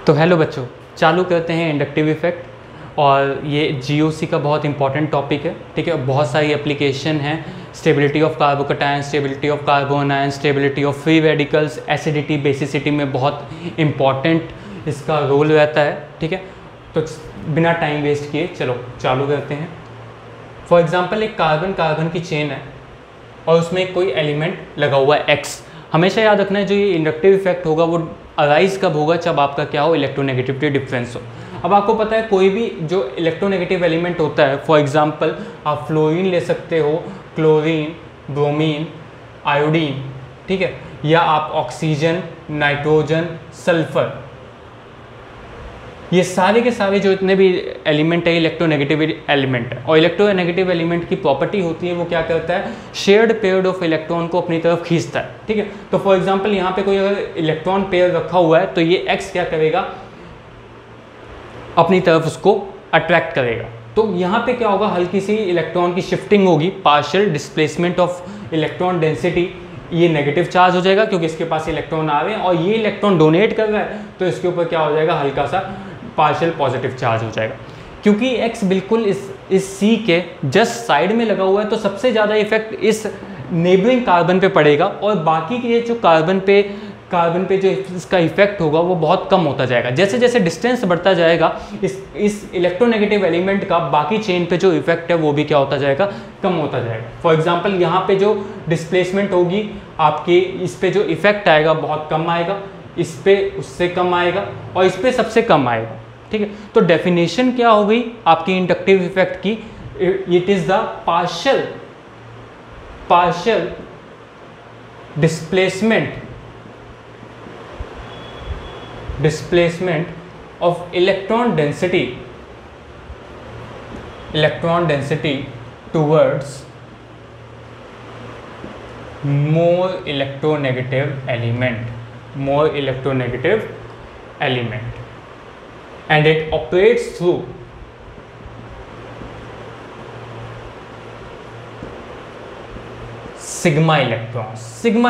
तो हेलो बच्चों, चालू करते हैं इंडक्टिव इफेक्ट। और ये जीओसी का बहुत इंपॉर्टेंट टॉपिक है, ठीक है। बहुत सारी एप्लीकेशन हैं, stability of carbocation, stability of carbon ion, stability of free radicals, acidity basicity में बहुत इंपॉर्टेंट इसका रोल रहता है, ठीक है। तो बिना टाइम वेस्ट किए चलो चालू करते हैं। फॉर एग्जांपल एक कार्बन कार्बन की चेन है और उसमें कोई एलिमेंट लगा हुआ है एक्स। हमेशा याद रखना है जो ये इंडक्टिव इफेक्ट होगा वो अराइज कब होगा, जब आपका क्या हो, इलेक्ट्रोनेगेटिविटी डिफरेंस हो। अब आपको पता है कोई भी जो इलेक्ट्रोनेगेटिव एलिमेंट होता है, फॉर एग्जांपल आप फ्लोरीन ले सकते हो, क्लोरीन, ब्रोमीन, आयोडीन, ठीक है, या आप ऑक्सीजन, नाइट्रोजन, सल्फर, ये सारे के सारे जो इतने भी एलिमेंट है इलेक्ट्रोनेगेटिव एलिमेंट है। और इलेक्ट्रोनेगेटिव एलिमेंट की प्रॉपर्टी होती है वो क्या करता है, शेयर्ड पेयर ऑफ इलेक्ट्रॉन को अपनी तरफ खींचता है, ठीक है। तो फॉर एग्जांपल यहाँ पे कोई अगर इलेक्ट्रॉन पेयर रखा हुआ है तो ये एक्स क्या करेगा, अपनी तरफ उसको अट्रैक्ट करेगा। तो यहाँ पे क्या होगा, हल्की सी इलेक्ट्रॉन की शिफ्टिंग होगी, partial displacement of electron density. ये नेगेटिव चार्ज हो जाएगा क्योंकि इसके पास इलेक्ट्रॉन आ रहे हैं और ये इलेक्ट्रॉन डोनेट कर रहा है, तो इसके ऊपर क्या हो जाएगा, हल्का सा पार्शियल पॉजिटिव चार्ज हो जाएगा। क्योंकि एक्स बिल्कुल इस सी के जस्ट साइड में लगा हुआ है तो सबसे ज़्यादा इफेक्ट इस नेबरिंग कार्बन पे पड़ेगा और बाकी के जो कार्बन पे जो इसका इफेक्ट होगा वो बहुत कम होता जाएगा। जैसे जैसे डिस्टेंस बढ़ता जाएगा इस इलेक्ट्रोनेगेटिव एलिमेंट का बाकी चेन पे जो इफेक्ट है वो भी क्या होता जाएगा, कम होता जाएगा। फॉर एग्जांपल यहाँ पे जो डिस्प्लेसमेंट होगी आपकी, इस पे जो इफेक्ट आएगा बहुत कम आएगा, इस पे उससे कम आएगा और इस पे सबसे कम आएगा, ठीक है। तो डेफिनेशन क्या हो गई आपकी इंडक्टिव इफेक्ट की, it is the partial displacement of electron density towards more electronegative element and it operates through sigma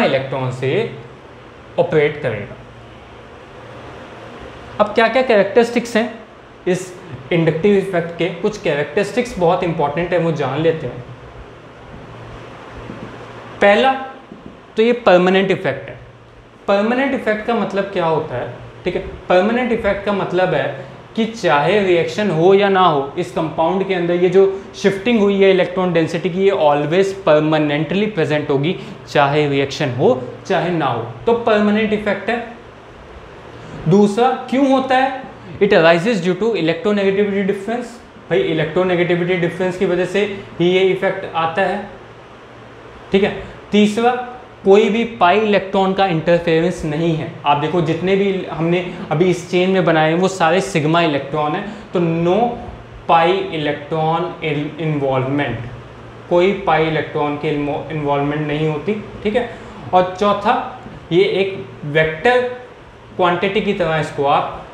electron से ऑपरेट करेगा। अब क्या क्या कैरेक्टरिस्टिक्स हैं इस इंडक्टिव इफेक्ट के, कुछ कैरेक्टरिस्टिक्स बहुत इंपॉर्टेंट है वो जान लेते हैं। पहला तो ये परमानेंट इफेक्ट है। परमानेंट इफेक्ट का मतलब क्या होता है, ठीक है। परमानेंट इफेक्ट का मतलब है कि चाहे रिएक्शन हो या ना हो, इस कंपाउंड के अंदर ये जो शिफ्टिंग हुई है इलेक्ट्रॉन डेंसिटी की, ये ऑलवेज परमानेंटली प्रेजेंट होगी, चाहे रिएक्शन हो चाहे ना हो। तो परमानेंट इफेक्ट है। दूसरा क्यों होता है, it arises due to electronegativity difference. भाई इलेक्ट्रोनेगेटिविटी डिफरेंस की वजह से ही ये इफेक्ट आता है, ठीक है। तीसरा, कोई भी पाई इलेक्ट्रॉन का इंटरफेरेंस नहीं है। आप देखो जितने भी हमने अभी इस चेन में बनाए हैं वो सारे सिग्मा इलेक्ट्रॉन है, तो नो पाई इलेक्ट्रॉन इन्वॉल्वमेंट, कोई पाई इलेक्ट्रॉन की इन्वॉल्वमेंट नहीं होती, ठीक है। और चौथा, ये एक वेक्टर क्वांटिटी की तरह इसको आप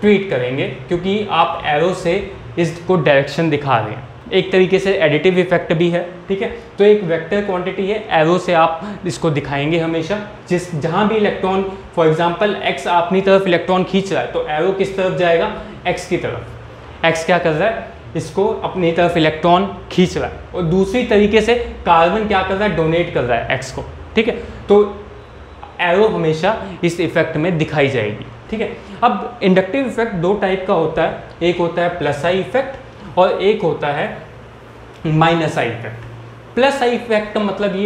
ट्रीट करेंगे क्योंकि आप एरो से इसको डायरेक्शन दिखा रहे हैं। एक तरीके से एडिटिव इफेक्ट भी है, ठीक है। तो एक वेक्टर क्वांटिटी है, एरो से आप इसको दिखाएंगे हमेशा। जहाँ भी इलेक्ट्रॉन, फॉर एग्जांपल एक्स अपनी तरफ इलेक्ट्रॉन खींच रहा है तो एरो किस तरफ जाएगा, एक्स की तरफ। एक्स क्या कर रहा है, इसको अपनी तरफ इलेक्ट्रॉन खींच रहा है। और दूसरी तरीके से कार्बन क्या कर रहा है, डोनेट कर रहा है एक्स को, ठीक है। तो एरो हमेशा इस इफेक्ट में दिखाई जाएगी, ठीक है। अब इंडक्टिव इफेक्ट दो टाइप का होता है, एक होता है प्लस आई इफेक्ट और एक होता है minus I effect. Plus I effect का मतलब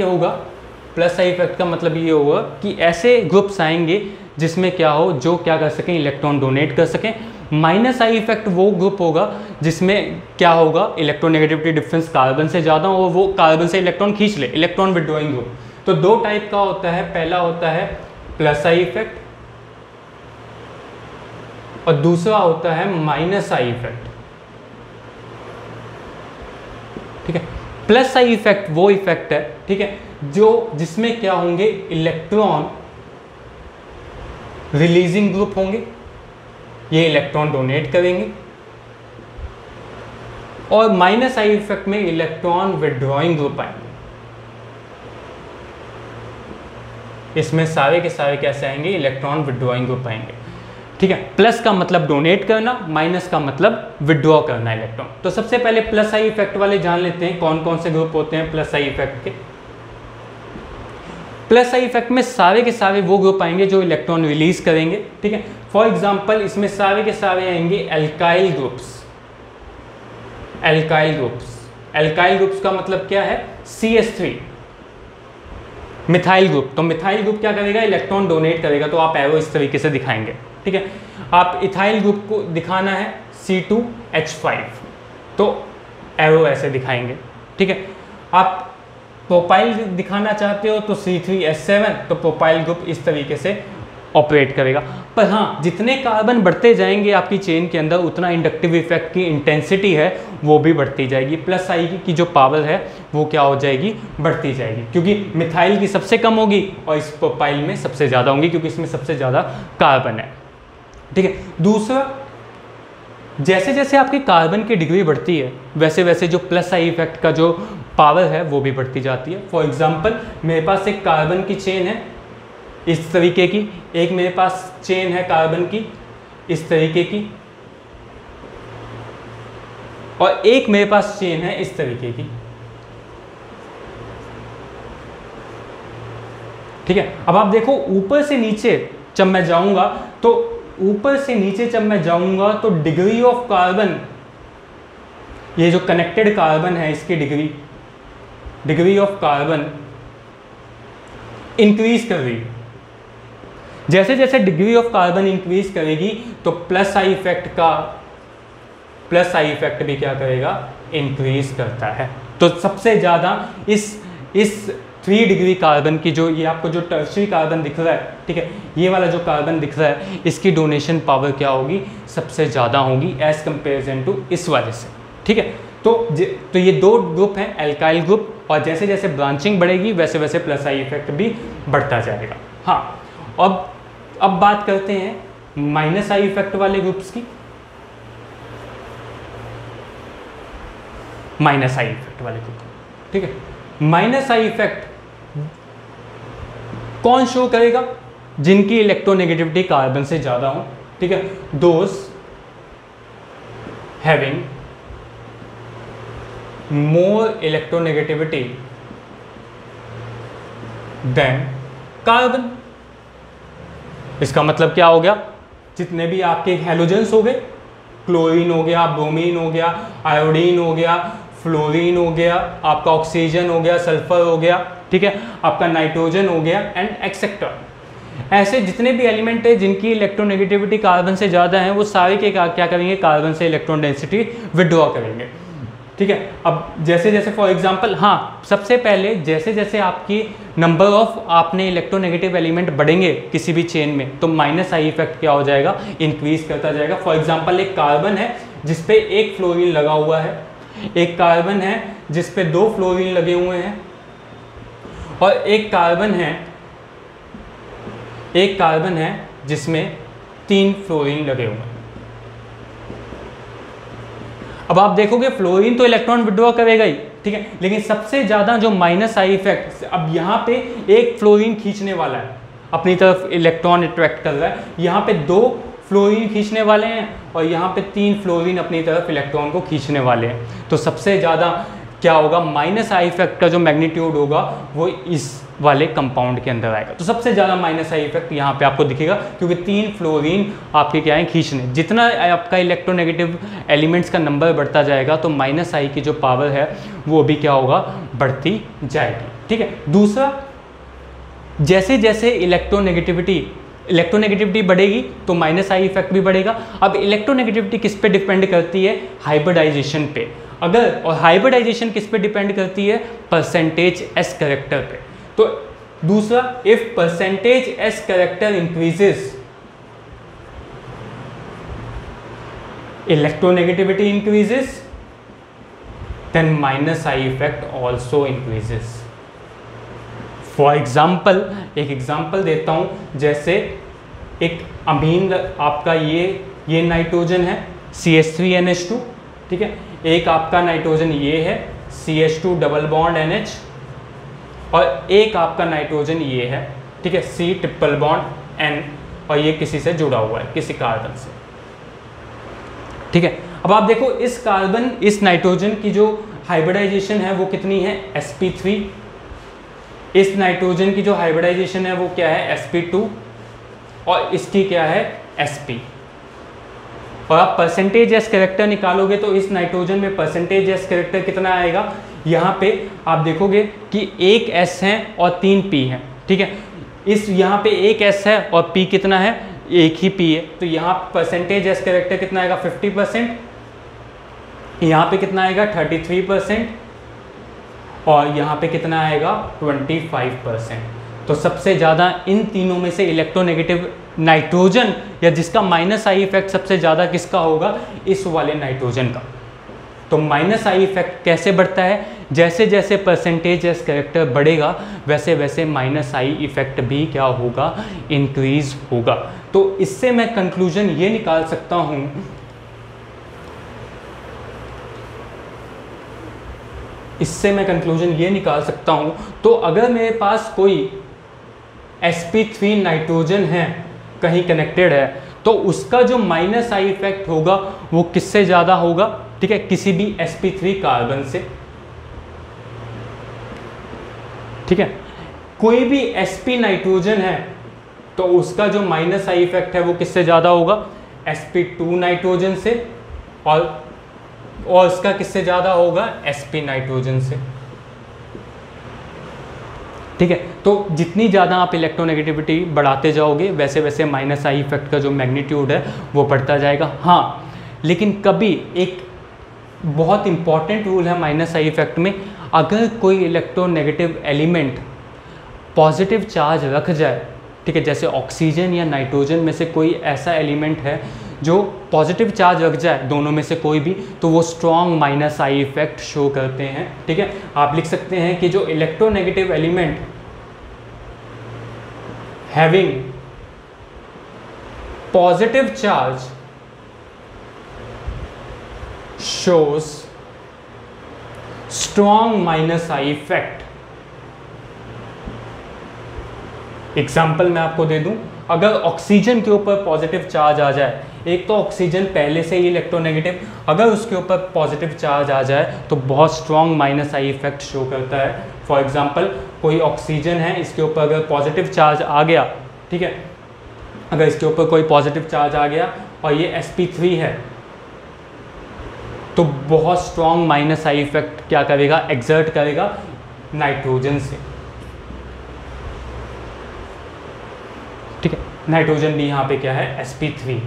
ये होगा कि ऐसे ग्रुप्स आएंगे जिसमें क्या हो, जो क्या कर सकें, इलेक्ट्रॉन डोनेट कर सकें। माइनस आई इफेक्ट वो ग्रुप होगा जिसमें क्या होगा, इलेक्ट्रोनेगेटिविटी डिफरेंस कार्बन से ज़्यादा हो और वो कार्बन से इलेक्ट्रॉन खींच ले, इलेक्ट्रॉन विड्रॉइंग ग्रुप। तो दो टाइप का होता है, पहला होता है प्लस आई इफेक्ट और दूसरा होता है माइनस आई इफेक्ट, ठीक है। प्लस आई इफेक्ट वो इफेक्ट है, ठीक है, जिसमें क्या होंगे, इलेक्ट्रॉन रिलीजिंग ग्रुप होंगे, ये इलेक्ट्रॉन डोनेट करेंगे। और माइनस आई इफेक्ट में इलेक्ट्रॉन विड्रॉइंग ग्रुप आएंगे। इसमें सारे के सारे कैसे आएंगे, इलेक्ट्रॉन विड्रॉइंग ग्रुप आएंगे। ठीक है। प्लस का मतलब डोनेट करना, माइनस का मतलब विड्रॉ करना इलेक्ट्रॉन। तो सबसे पहले प्लस आई इफेक्ट वाले जान लेते हैं कौन कौन से ग्रुप होते हैं प्लस आई इफेक्ट के। प्लस आई इफेक्ट में सारे के सारे वो ग्रुप आएंगे जो इलेक्ट्रॉन रिलीज करेंगे, ठीक है। फॉर एग्जांपल इसमें सारे के सारे आएंगे alkyl groups. Alkyl groups, alkyl groups का मतलब क्या है, CH3। मिथाइल ग्रुप, तो मिथाइल ग्रुप क्या करेगा, इलेक्ट्रॉन डोनेट करेगा, तो आप एरो इस तरीके से दिखाएंगे, ठीक है। आप इथाइल ग्रुप को दिखाना है C2H5, तो एरो ऐसे दिखाएंगे, ठीक है। आप प्रोपाइल दिखाना चाहते हो तो C3H7, तो प्रोपाइल ग्रुप इस तरीके से ऑपरेट करेगा। पर हाँ, जितने कार्बन बढ़ते जाएंगे आपकी चेन के अंदर उतना इंडक्टिव इफेक्ट की इंटेंसिटी है वो भी बढ़ती जाएगी। प्लस आई की जो पावर है वो क्या हो जाएगी, बढ़ती जाएगी, क्योंकि मिथाइल की सबसे कम होगी और इस प्रोपाइल में सबसे ज़्यादा होंगी क्योंकि इसमें सबसे ज़्यादा कार्बन है, ठीक है। दूसरा, जैसे जैसे आपके कार्बन की डिग्री बढ़ती है वैसे वैसे जो प्लस आई इफेक्ट का जो पावर है वो भी बढ़ती जाती है। फॉर एग्जांपल मेरे पास एक कार्बन की चेन है इस तरीके की, एक मेरे पास चेन है कार्बन की इस तरीके की, और एक मेरे पास चेन है इस तरीके की, ठीक है। अब आप देखो ऊपर से नीचे जब मैं जाऊंगा तो ऊपर से नीचे जब मैं जाऊंगा तो डिग्री ऑफ कार्बन, ये जो कनेक्टेड कार्बन है इसकी डिग्री ऑफ कार्बन इंक्रीज कर रही है। जैसे जैसे डिग्री ऑफ कार्बन इंक्रीज करेगी तो प्लस आई इफेक्ट भी क्या करेगा, इंक्रीज करता है। तो सबसे ज़्यादा इस 3 डिग्री कार्बन की जो ये आपको जो टर्शियरी कार्बन दिख रहा है, ठीक है, ये वाला जो कार्बन दिख रहा है इसकी डोनेशन पावर क्या होगी, सबसे ज़्यादा होगी एज कंपेरिजन टू इस वाले से, ठीक है। तो ये 2 ग्रुप हैं एल्काइल ग्रुप, और जैसे जैसे ब्रांचिंग बढ़ेगी वैसे वैसे प्लस आई इफेक्ट भी बढ़ता जाएगा। हाँ, अब बात करते हैं माइनस आई इफेक्ट वाले ग्रुप्स की। माइनस आई इफेक्ट वाले ग्रुप, ठीक है। माइनस आई इफेक्ट कौन शो करेगा, जिनकी इलेक्ट्रोनेगेटिविटी कार्बन से ज्यादा हो, ठीक है। Those having more electronegativity than carbon. इसका मतलब क्या हो गया, जितने भी आपके हैलोजेंस हो गए, क्लोरीन हो गया, ब्रोमीन हो गया, आयोडीन हो गया, फ्लोरीन हो गया, आपका ऑक्सीजन हो गया, सल्फर हो गया, ठीक है, आपका नाइट्रोजन हो गया एंड एक्सेट्रा। ऐसे जितने भी एलिमेंट है जिनकी इलेक्ट्रोनेगेटिविटी कार्बन से ज़्यादा है वो सारे के क्या करेंगे, कार्बन से इलेक्ट्रॉन डेंसिटी विड्रॉ करेंगे, ठीक है। अब जैसे जैसे फॉर एग्जांपल, हाँ, सबसे पहले जैसे जैसे आपकी नंबर ऑफ आपने इलेक्ट्रोनेगेटिव एलिमेंट बढ़ेंगे किसी भी चेन में तो माइनस आई इफेक्ट क्या हो जाएगा, इंक्रीज करता जाएगा। फॉर एग्जांपल एक कार्बन है जिसपे एक फ्लोरीन लगा हुआ है, एक कार्बन है जिसपे 2 फ्लोरीन लगे हुए हैं, और एक कार्बन है जिसमें 3 फ्लोरीन लगे हुए हैं। अब आप देखोगे फ्लोरीन तो इलेक्ट्रॉन विड्रॉ करेगा ही, ठीक है, लेकिन सबसे ज़्यादा जो माइनस आई इफेक्ट, अब यहाँ पे एक फ्लोरीन खींचने वाला है अपनी तरफ, इलेक्ट्रॉन अट्रैक्ट कर रहा है, यहाँ पे 2 फ्लोरीन खींचने वाले हैं और यहाँ पे 3 फ्लोरीन अपनी तरफ इलेक्ट्रॉन को खींचने वाले हैं। तो सबसे ज़्यादा क्या होगा, माइनस आई इफेक्ट का जो मैग्नीट्यूड होगा वो इस वाले कंपाउंड के अंदर आएगा। तो सबसे ज़्यादा माइनस आई इफेक्ट यहाँ पे आपको दिखेगा क्योंकि 3 फ्लोरीन आपके क्या है, खींचने। जितना आपका इलेक्ट्रोनेगेटिव एलिमेंट्स का नंबर बढ़ता जाएगा तो माइनस आई की जो पावर है वो भी क्या होगा, बढ़ती जाएगी, ठीक है। दूसरा, जैसे जैसे इलेक्ट्रोनेगेटिविटी बढ़ेगी तो माइनस आई इफेक्ट भी बढ़ेगा। अब इलेक्ट्रोनेगेटिविटी किस पे डिपेंड करती है, हाइब्रिडाइजेशन पे। और हाइब्रिडाइजेशन किस पे डिपेंड करती है, परसेंटेज एस कैरेक्टर पे। तो दूसरा, if percentage s character increases, electronegativity increases, then minus I effect also increases. For example, एक एग्जाम्पल देता हूँ, जैसे एक अमीन आपका ये नाइट्रोजन है CH3NH2, ठीक है, एक आपका नाइट्रोजन ये है CH2 डबल बॉन्ड NH, और एक आपका नाइट्रोजन ये है, ठीक है, C ट्रिपल बॉन्ड N और ये किसी से जुड़ा हुआ है, किसी कार्बन से। ठीक है, अब आप देखो इस कार्बन, इस नाइट्रोजन की जो हाइब्रिडाइजेशन है वो कितनी है, sp3। इस नाइट्रोजन की जो हाइब्रिडाइजेशन है वो क्या है, sp2, और इसकी क्या है, sp। और आप परसेंटेज एस कैरेक्टर निकालोगे तो इस नाइट्रोजन में परसेंटेज एस कैरेक्टर कितना आएगा, यहाँ पे आप देखोगे कि एक S है और 3 P है। ठीक है, इस यहाँ पे एक S है और P कितना है, एक ही P है, तो यहाँ परसेंटेज एस कैरेक्टर कितना आएगा, 50%, यहाँ पे कितना आएगा 33%, और यहाँ पे कितना आएगा 25%। तो सबसे ज़्यादा इन तीनों में से इलेक्ट्रोनेगेटिव नाइट्रोजन, या जिसका माइनस आई इफेक्ट सबसे ज़्यादा किसका होगा, इस वाले नाइट्रोजन का। तो माइनस आई इफेक्ट कैसे बढ़ता है, जैसे जैसे परसेंटेज एस कैरेक्टर बढ़ेगा वैसे वैसे माइनस आई इफेक्ट भी क्या होगा, इंक्रीज होगा। तो इससे मैं कंक्लूजन ये निकाल सकता हूँ, तो अगर मेरे पास कोई sp3 नाइट्रोजन है कहीं कनेक्टेड है, तो उसका जो माइनस आई इफेक्ट होगा वो किससे ज़्यादा होगा, ठीक है, किसी भी sp3 कार्बन से। ठीक है, कोई भी sp नाइट्रोजन है तो उसका जो माइनस आई इफेक्ट है वो किससे ज़्यादा होगा, sp2 नाइट्रोजन से, और इसका किससे ज़्यादा होगा, sp नाइट्रोजन से। ठीक है, तो जितनी ज़्यादा आप इलेक्ट्रोनेगेटिविटी बढ़ाते जाओगे वैसे वैसे माइनस आई इफेक्ट का जो मैग्नीट्यूड है वो बढ़ता जाएगा। हाँ, लेकिन कभी एक बहुत इंपॉर्टेंट रूल है माइनस आई इफेक्ट में, अगर कोई इलेक्ट्रोनेगेटिव एलिमेंट पॉजिटिव चार्ज रख जाए, ठीक है, जैसे ऑक्सीजन या नाइट्रोजन में से कोई ऐसा एलिमेंट है जो पॉजिटिव चार्ज रख जाए, दोनों में से कोई भी, तो वो strong minus I effect show करते हैं। ठीक है, आप लिख सकते हैं कि जो electronegative element having positive charge shows strong minus I effect. Example मैं आपको दे दूं, अगर ऑक्सीजन के ऊपर पॉजिटिव चार्ज आ जाए, एक तो ऑक्सीजन पहले से ही इलेक्ट्रोनेगेटिव, अगर उसके ऊपर पॉजिटिव चार्ज आ जाए तो बहुत strong minus I effect show करता है। फॉर एग्जांपल कोई ऑक्सीजन है, इसके ऊपर अगर पॉजिटिव चार्ज आ गया, ठीक है, अगर इसके ऊपर कोई पॉजिटिव चार्ज आ गया और ये sp3 है, तो बहुत स्ट्रॉन्ग माइनस आई इफेक्ट क्या करेगा, एक्सर्ट करेगा नाइट्रोजन से। ठीक है, नाइट्रोजन भी यहाँ पे क्या है, sp3,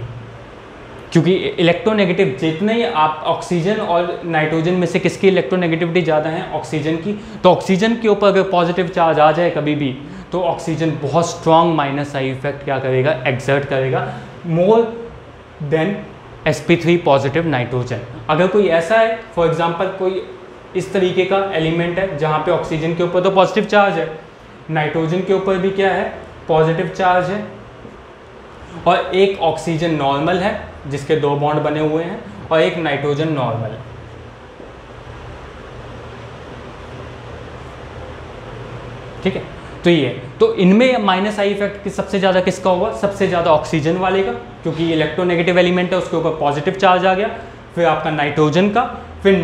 क्योंकि इलेक्ट्रोनेगेटिव जितने ही आप ऑक्सीजन और नाइट्रोजन में से किसकी इलेक्ट्रोनेगेटिविटी ज़्यादा है, ऑक्सीजन की, तो ऑक्सीजन के ऊपर अगर पॉजिटिव चार्ज आ जाए कभी भी, तो ऑक्सीजन बहुत स्ट्रॉन्ग माइनस आई इफेक्ट क्या करेगा, एक्सर्ट करेगा more than sp3 positive nitrogen. अगर कोई ऐसा है, फॉर एग्जांपल कोई इस तरीके का एलिमेंट है जहाँ पे ऑक्सीजन के ऊपर तो पॉजिटिव चार्ज है, नाइट्रोजन के ऊपर भी क्या है, पॉजिटिव चार्ज है, और एक ऑक्सीजन नॉर्मल है जिसके 2 बॉन्ड बने हुए हैं, और एक नाइट्रोजन नॉर्मल है। ठीक है, तो ये, तो इनमें माइनस आई इफेक्ट सबसे ज़्यादा किसका होगा, सबसे ज़्यादा ऑक्सीजन वाले का, क्योंकि इलेक्ट्रोनेगेटिव एलिमेंट है, उसके ऊपर पॉजिटिव चार्ज आ गया, फिर आपका नाइट्रोजन का, फिर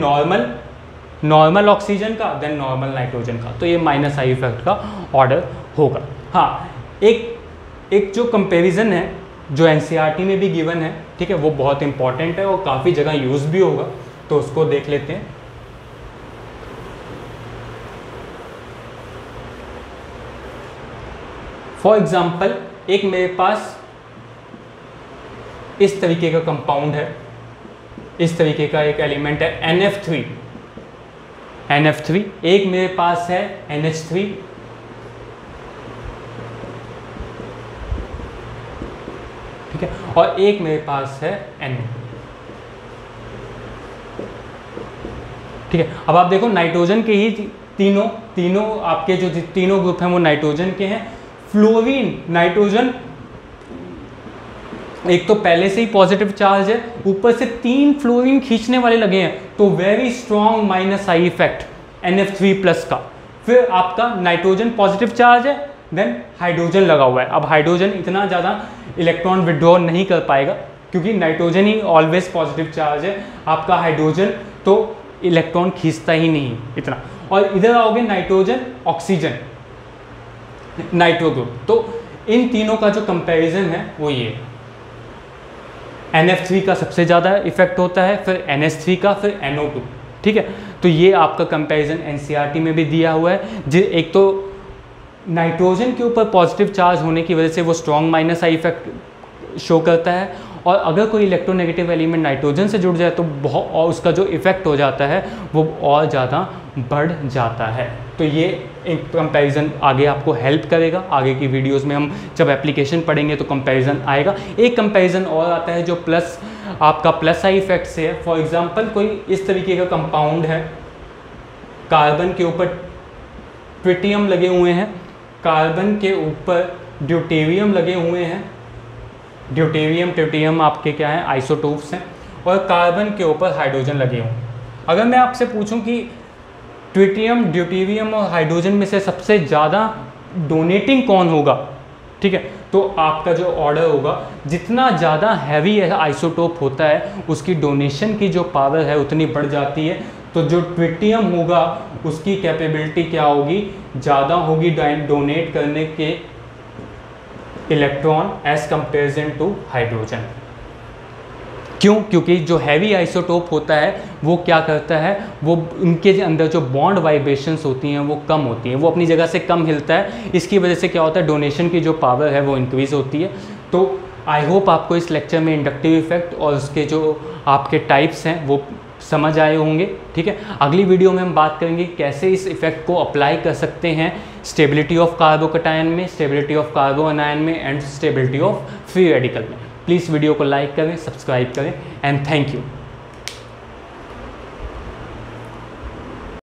नॉर्मल ऑक्सीजन का, देन नॉर्मल नाइट्रोजन का। तो ये माइनस आई इफेक्ट का ऑर्डर होगा। हाँ, एक जो कंपैरिजन है जो NCERT में भी गिवन है, ठीक है, वो बहुत इंपॉर्टेंट है और काफ़ी जगह यूज़ भी होगा, तो उसको देख लेते हैं। फॉर एग्जाम्पल, एक मेरे पास इस तरीके का कंपाउंड है, इस तरीके का एक एलिमेंट है NF3, एक मेरे पास है NH3, ठीक है, और एक मेरे पास है Na। ठीक है, अब आप देखो नाइट्रोजन के ही तीनों आपके जो तीनों ग्रुप हैं वो नाइट्रोजन के हैं। फ्लोरीन नाइट्रोजन, एक तो पहले से ही पॉजिटिव चार्ज है, ऊपर से 3 फ्लोरीन खींचने वाले लगे हैं, तो very strong minus I effect NF3 plus का। फिर आपका नाइट्रोजन पॉजिटिव चार्ज है, देन हाइड्रोजन लगा हुआ है। अब हाइड्रोजन इतना ज़्यादा इलेक्ट्रॉन विड्रॉ नहीं कर पाएगा क्योंकि नाइट्रोजन ही ऑलवेज पॉजिटिव चार्ज है, आपका हाइड्रोजन तो इलेक्ट्रॉन खींचता ही नहीं इतना। और इधर आओगे नाइट्रोजन, ऑक्सीजन, नाइट्रो ग्रुप, तो इन तीनों का जो कंपैरिजन है वो ये NF3 का सबसे ज़्यादा इफेक्ट होता है, फिर NH3 का, फिर NO2, ठीक है। तो ये आपका कंपैरिजन NCERT में भी दिया हुआ है। एक तो नाइट्रोजन के ऊपर पॉजिटिव चार्ज होने की वजह से वो strong minus I effect show करता है, और अगर कोई इलेक्ट्रोनेगेटिव एलिमेंट नाइट्रोजन से जुड़ जाए तो बहुत, और उसका जो इफेक्ट हो जाता है वो और ज़्यादा बढ़ जाता है। तो ये एक कंपैरिजन आगे आपको हेल्प करेगा, आगे की वीडियोस में हम जब एप्लीकेशन पढ़ेंगे तो कंपैरिजन आएगा। एक कंपैरिजन और आता है जो प्लस आपका प्लस आई इफेक्ट से है। फॉर एग्जांपल कोई इस तरीके का कंपाउंड है, कार्बन के ऊपर ट्रिटियम लगे हुए हैं, कार्बन के ऊपर ड्यूटेरियम लगे हुए हैं, ड्यूटेरियम ट्रिटियम आपके क्या हैं, आइसोटोप्स हैं, और कार्बन के ऊपर हाइड्रोजन लगे हों। अगर मैं आपसे पूछूं कि ट्रिटियम, ड्यूटेरियम और हाइड्रोजन में से सबसे ज़्यादा डोनेटिंग कौन होगा, ठीक है, तो आपका जो ऑर्डर होगा, जितना ज़्यादा हैवी आइसोटोप होता है उसकी डोनेशन की जो पावर है उतनी बढ़ जाती है। तो जो ट्रिटियम होगा उसकी कैपेबिलिटी क्या होगी, ज़्यादा होगी डोनेट करने के electron as comparison to hydrogen. क्यों? क्योंकि जो हैवी आइसोटोप होता है वो क्या करता है, वो उनके अंदर जो बॉन्ड वाइब्रेशंस होती हैं वो कम होती हैं, वो अपनी जगह से कम हिलता है। इसकी वजह से क्या होता है, डोनेशन की जो पावर है वो इंक्रीज़ होती है। तो आई होप आपको इस लेक्चर में इंडक्टिव इफेक्ट और उसके जो आपके टाइप्स हैं वो समझ आए होंगे, ठीक है। अगली वीडियो में हम बात करेंगे कैसे इस इफेक्ट को अप्लाई कर सकते हैं स्टेबिलिटी ऑफ कार्बोकैटायन में, स्टेबिलिटी ऑफ कार्बो आनायन में, and stability of free radical में। प्लीज़ वीडियो को लाइक करें, सब्सक्राइब करें, एंड थैंक यू।